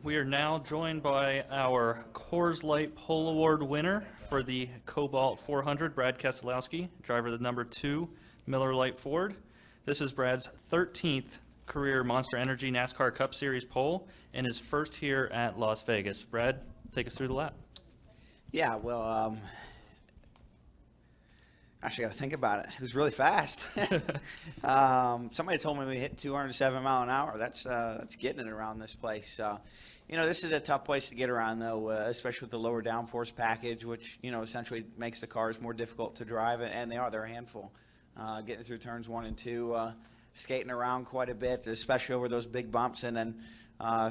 We are now joined by our Coors Light Pole Award winner for the Koblt 400, Brad Keselowski, driver of the number 2 Miller Lite Ford. This is Brad's 13th career Monster Energy NASCAR Cup Series pole and his first here at Las Vegas. Brad, take us through the lap. Yeah, well, actually, got to think about it. It was really fast. Somebody told me we hit 207 mile an hour. That's getting it around this place. This is a tough place to get around, though, especially with the lower downforce package, which essentially makes the cars more difficult to drive, and they're a handful. Getting through turns 1 and 2, skating around quite a bit, especially over those big bumps, and then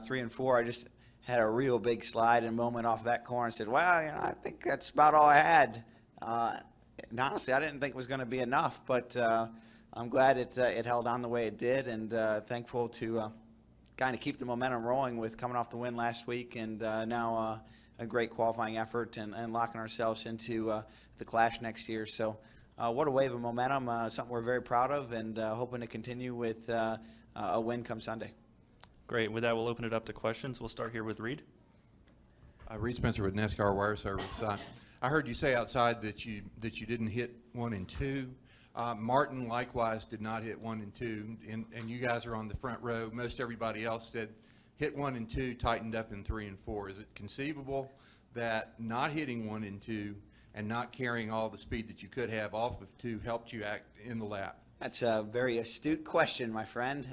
3 and 4, I just had a real big slide and moment off that corner and said, well, I think that's about all I had. And honestly, I didn't think it was going to be enough, but I'm glad it held on the way it did, and thankful to kind of keep the momentum rolling with coming off the win last week, and now a great qualifying effort and locking ourselves into the Clash next year. So what a wave of momentum, something we're very proud of, and hoping to continue with a win come Sunday. Great. With that, we'll open it up to questions. We'll start here with Reed. Reed Spencer with NASCAR Wire Service. I heard you say outside that you didn't hit 1 and 2. Martin likewise did not hit 1 and 2, and you guys are on the front row. Most everybody else said hit 1 and 2, tightened up in 3 and 4. Is it conceivable that not hitting 1 and 2 and not carrying all the speed that you could have off of 2 helped you act in the lap? That's a very astute question, my friend.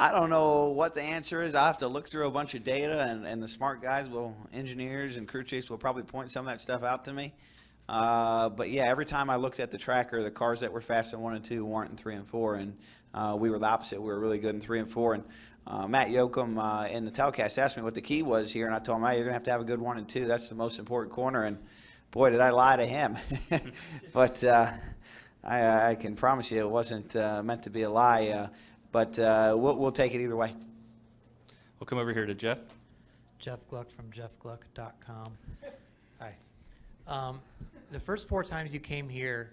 I don't know what the answer is. I'll have to look through a bunch of data, and the smart guys engineers and crew chiefs will probably point some of that stuff out to me. But yeah, every time I looked at the tracker, the cars that were fast in 1 and 2 weren't in 3 and 4, and we were the opposite. We were really good in 3 and 4. And Matt Yoakum in the telecast asked me what the key was here, and I told him, you're going to have a good 1 and 2. That's the most important corner. And boy, did I lie to him. But I can promise you it wasn't meant to be a lie. But we'll take it either way. We'll come over here to Jeff. Jeff Gluck from jeffgluck.com. Hi. The first 4 times you came here,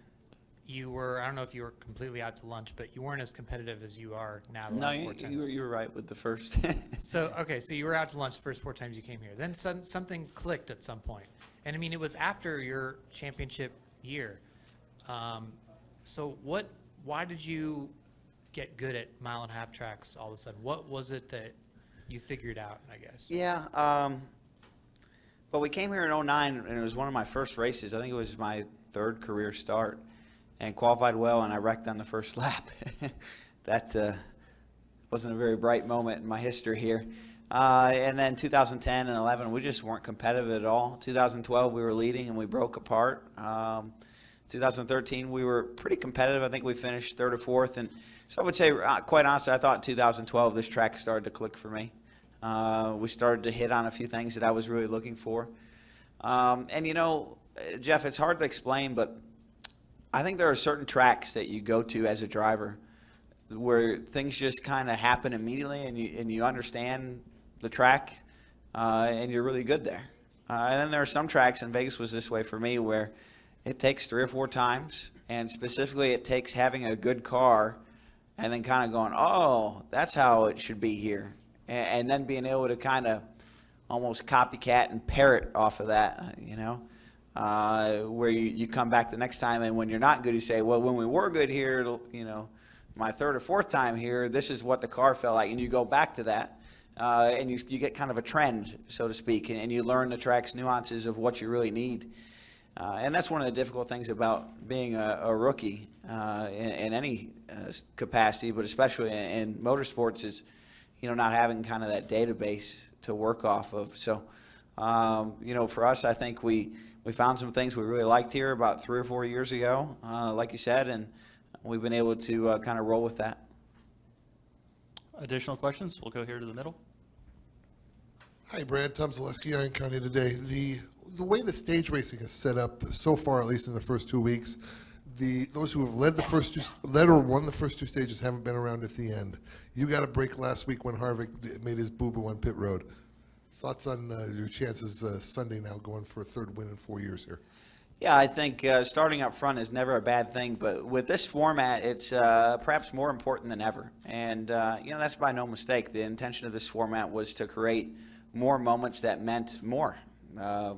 you were, I don't know if you were completely out to lunch, but you weren't as competitive as you are now. No, you were right with the first. So you were out to lunch the first 4 times you came here. Then something clicked at some point. And I mean, it was after your championship year. Why did you get good at mile-and-a-half tracks all of a sudden? What was it that you figured out, I guess? Yeah, but we came here in 09, and it was one of my first races. I think it was my 3rd career start, and qualified well, and I wrecked on the first lap. That wasn't a very bright moment in my history here. And then 2010 and 11, we just weren't competitive at all. 2012, we were leading, and we broke apart. 2013, we were pretty competitive. I think we finished 3rd or 4th, and so I would say, quite honestly, I thought in 2012 this track started to click for me. We started to hit on a few things that I was really looking for. Jeff, it's hard to explain, but I think there are certain tracks that you go to as a driver where things just kind of happen immediately, and you understand the track, and you're really good there. And then there are some tracks, and Vegas was this way for me, where it takes 3 or 4 times, and specifically it takes having a good car and then kind of going, oh, that's how it should be here. And then being able to kind of almost copycat and parrot off of that, where you come back the next time, and when you're not good, you say, well, when we were good here, my 3rd or 4th time here, this is what the car felt like. And you go back to that, and you get kind of a trend, so to speak, and you learn the track's nuances of what you really need. And that's one of the difficult things about being a rookie in any capacity, but especially in motorsports, is not having kind of that database to work off of. So, for us, I think we found some things we really liked here about 3 or 4 years ago, like you said, and we've been able to kind of roll with that. Additional questions? We'll go here to the middle. Hi, Brad. Tom Zaleski, Iron County Today. The way the stage racing is set up so far, at least in the first 2 weeks, those who have led or won the first 2 stages haven't been around at the end. You got a break last week when Harvick made his boo-boo on pit road. Thoughts on your chances Sunday now going for a 3rd win in 4 years here? Yeah, I think starting up front is never a bad thing, but with this format, it's perhaps more important than ever. And, that's by no mistake. The intention of this format was to create more moments that meant more. I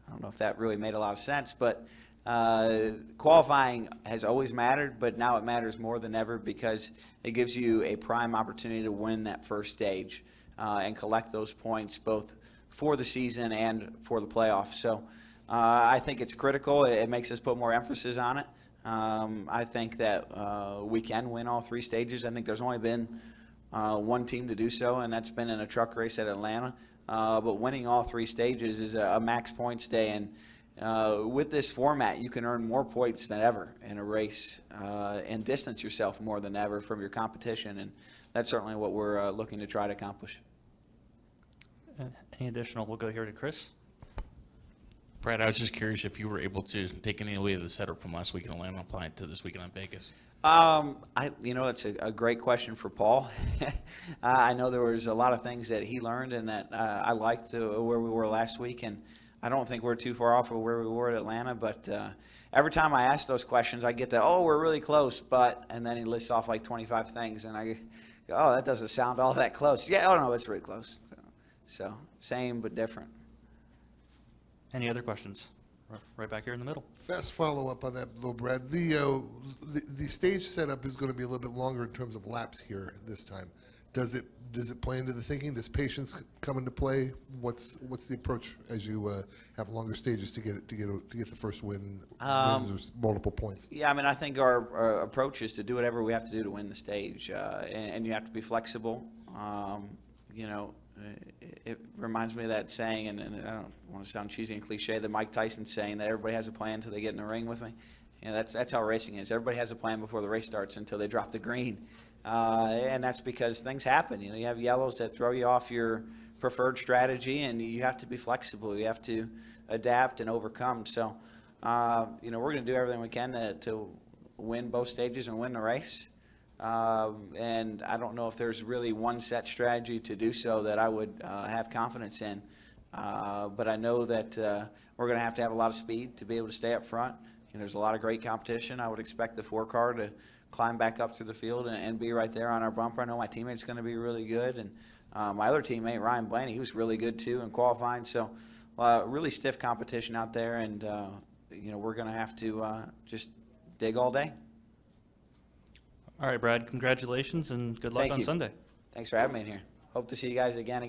don't know if that really made a lot of sense, but qualifying has always mattered, but now it matters more than ever because it gives you a prime opportunity to win that first stage and collect those points both for the season and for the playoffs. So I think it's critical. It makes us put more emphasis on it. I think that we can win all 3 stages. I think there's only been one team to do so, and that's been in a truck race at Atlanta. But winning all 3 stages is a max points day, and with this format, you can earn more points than ever in a race and distance yourself more than ever from your competition, and that's certainly what we're looking to try to accomplish. Any additional? We'll go here to Chris. Brad, I was just curious if you were able to take any away of the setup from last week in Atlanta and apply it to this weekend in Vegas. It's a great question for Paul. I know there was a lot of things that he learned and that I liked where we were last week, and I don't think we're too far off of where we were at Atlanta, but every time I ask those questions, I get we're really close, and then he lists off like 25 things, and I go, oh, that doesn't sound all that close. Yeah, oh no, it's really close. So same but different. Any other questions? Right back here in the middle. Fast follow-up on that, though, Brad. The stage setup is going to be a little bit longer in terms of laps here this time. Does it play into the thinking? Does patience come into play? What's the approach as you have longer stages to get the first wins or multiple points? Yeah, I think our approach is to do whatever we have to do to win the stage, and you have to be flexible. It reminds me of that saying, and I don't want to sound cheesy and cliche, the Mike Tyson saying that everybody has a plan until they get in the ring with me. That's how racing is. Everybody has a plan before the race starts until they drop the green. And that's because things happen. You have yellows that throw you off your preferred strategy, and you have to be flexible. You have to adapt and overcome. So, we're going to do everything we can to win both stages and win the race. And I don't know if there's really one set strategy to do so that I would have confidence in. But I know that we're going to have a lot of speed to be able to stay up front. There's a lot of great competition. I would expect the 4-car to climb back up through the field and be right there on our bumper. I know my teammate's going to be really good. And my other teammate, Ryan Blaney, he was really good too in qualifying. So really stiff competition out there. And, we're going to have to just dig all day. All right, Brad, congratulations and good luck Thank on you. Sunday. Thanks for having me in here. Hope to see you guys again.